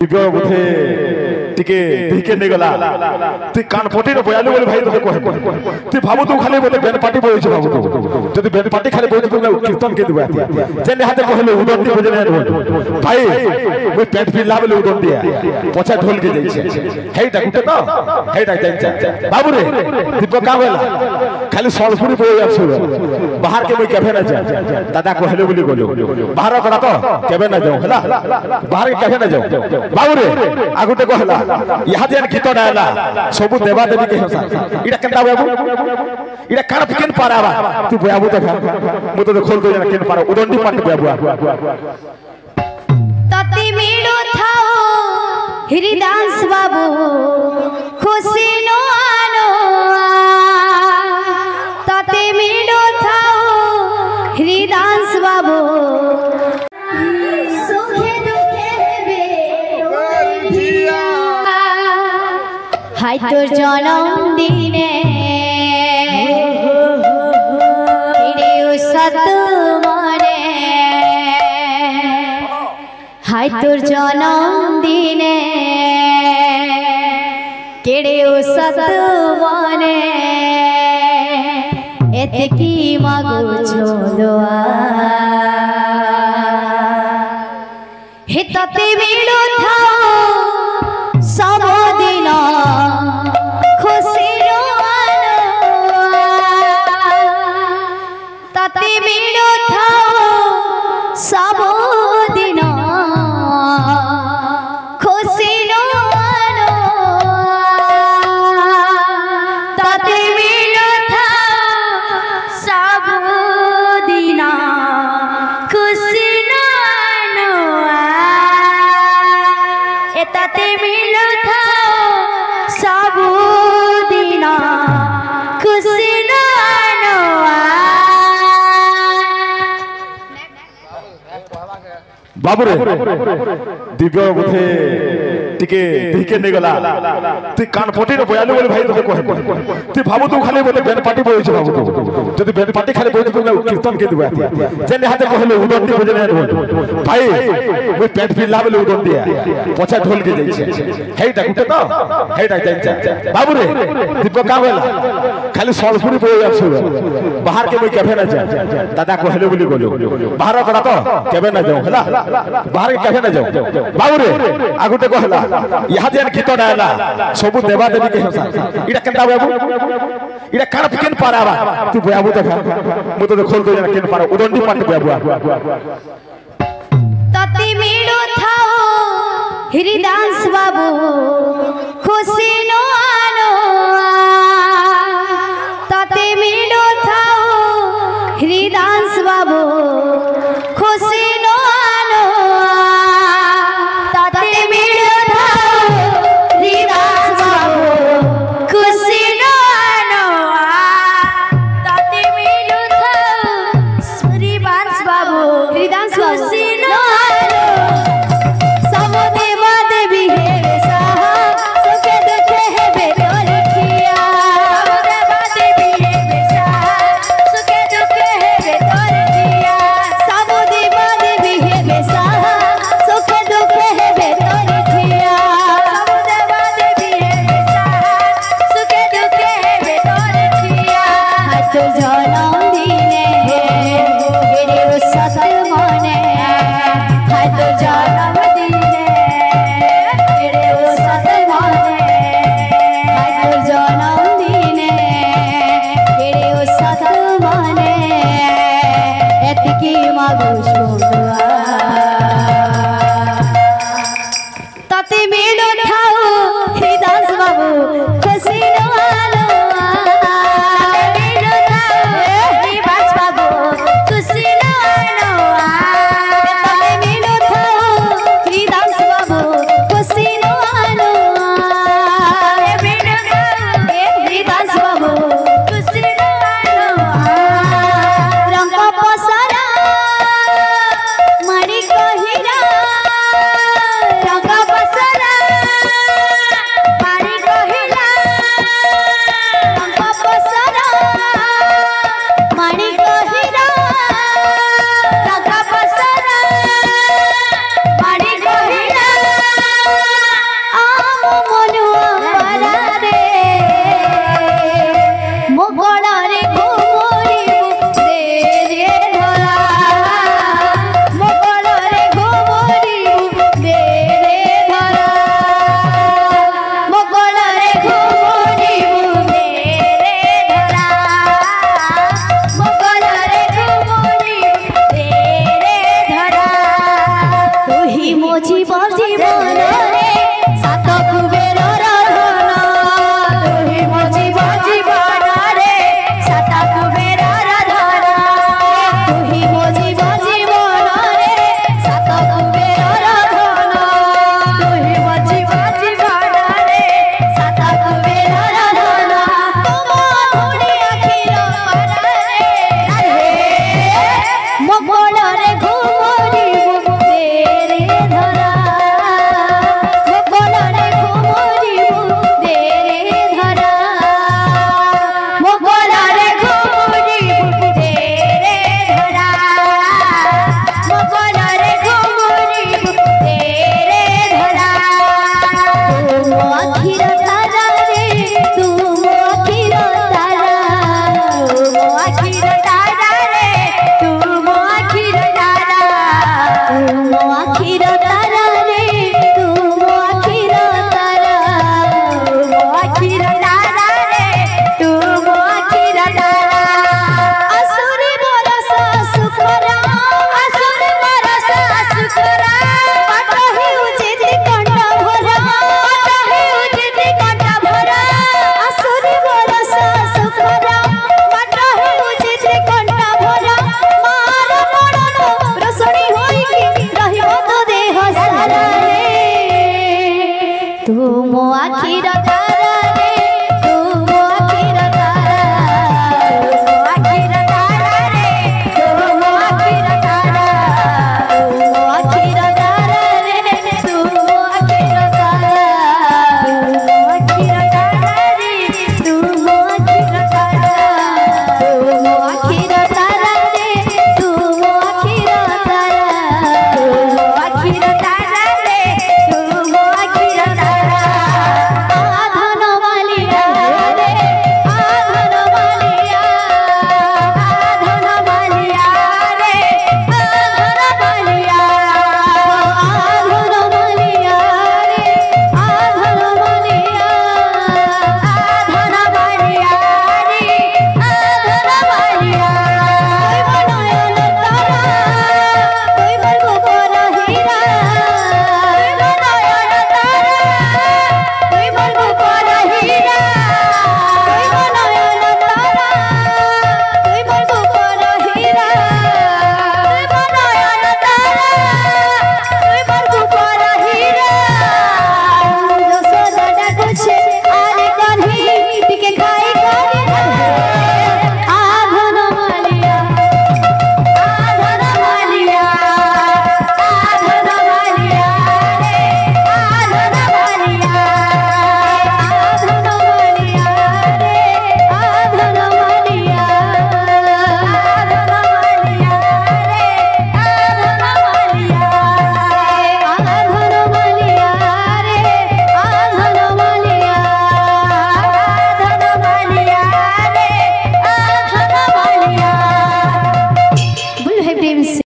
दिव्य बोधे टिके दिके ने गला तु कान पटी न बयालु बोले भाई तते कहे तु भाबु तू खाली बोले बेन पार्टी बोइछ भाबु तू जदि बेन पार्टी खाली बोइछ तू कीर्तन के दिबा जेने हाते कहले उदंती भजन भाई ओइ पेट पिला बोले उदंती पछा ढोल के जाइछे हेइटा गुटे तो हेइटा जाइछे बाबू रे दीपक का बोला खाली सलपुरी बोइ आसु बाहर के मैं केभे ना जा दादा कहले बोली बोलो बाहर करा तो केभे ना जाऊ हला बाहर के केभे ना जाऊ बाबू रे आगुटे कहला यहाँ जेन गीत डाला सबु देवा देवी के हसा इडा केनता बाबू इडा कान केन पारावा तू बाबू तो मु तो खोल दो जना केन पारा उदंडी पाट बाबू तते मेडो थाओ हरिदास बाबू खुशी नो आनो तते मेडो थाओ हरिदास बाबू हाय तोर जन्मदिने सतमरे हाय तोर जन्मदिने केड़े सतमरे एते की मागो छोदोआ हे तते मिलो था सबदिन खुशी तते मिलो था सबदिन खुशी तते मिलो था सबदिन खुशी तते मिलो था सबदिन खुशी बाबू रे दिव्य बोधे टिके दिके ने गला तु कान पटी न बयालु बोले भाई तते कहे तु भाबु तू खाली बोले बेन पार्टी बोइछ भाबु तू जदि बेन पार्टी खाली बोइछ तू कीर्तन के दिबा जेने हाते कहले उदंती भजन भाई ओइ पेट पिला बोले उदंती पछा ढोल के जाइछे हेइटा गुटे तो हेइटा जाइछे बाबू रे दीपक का बोला खाली सलपुरी बोइ आसु बाहर के मैं केभे ना जा दादा कहले बोली बोलो बाहर करा तो केभे ना जाऊ हला बाहर के केभे ना जाऊ बाबू रे आगुटे कहला यहाँ जेन गीत डाला सबु देवा देवी के हसा इडा केनता बाबू इडा कान केन पारावा तू बाबू तो मु तो खोल दो जना केन पारा उदंडी पाट बाबू तते मेडो थाओ हरिदास बाबू खुशी नो आनो तते मेडो थाओ हरिदास बाबू खुशी नो आनो तते मेडो थाओ हरिदास बाबू खुशी नो आनो तते मेडो थाओ हरिदास बाबू खुशी नो आनो सब देवा देवी हे साहा ତୁ ମୋ ଆଖିର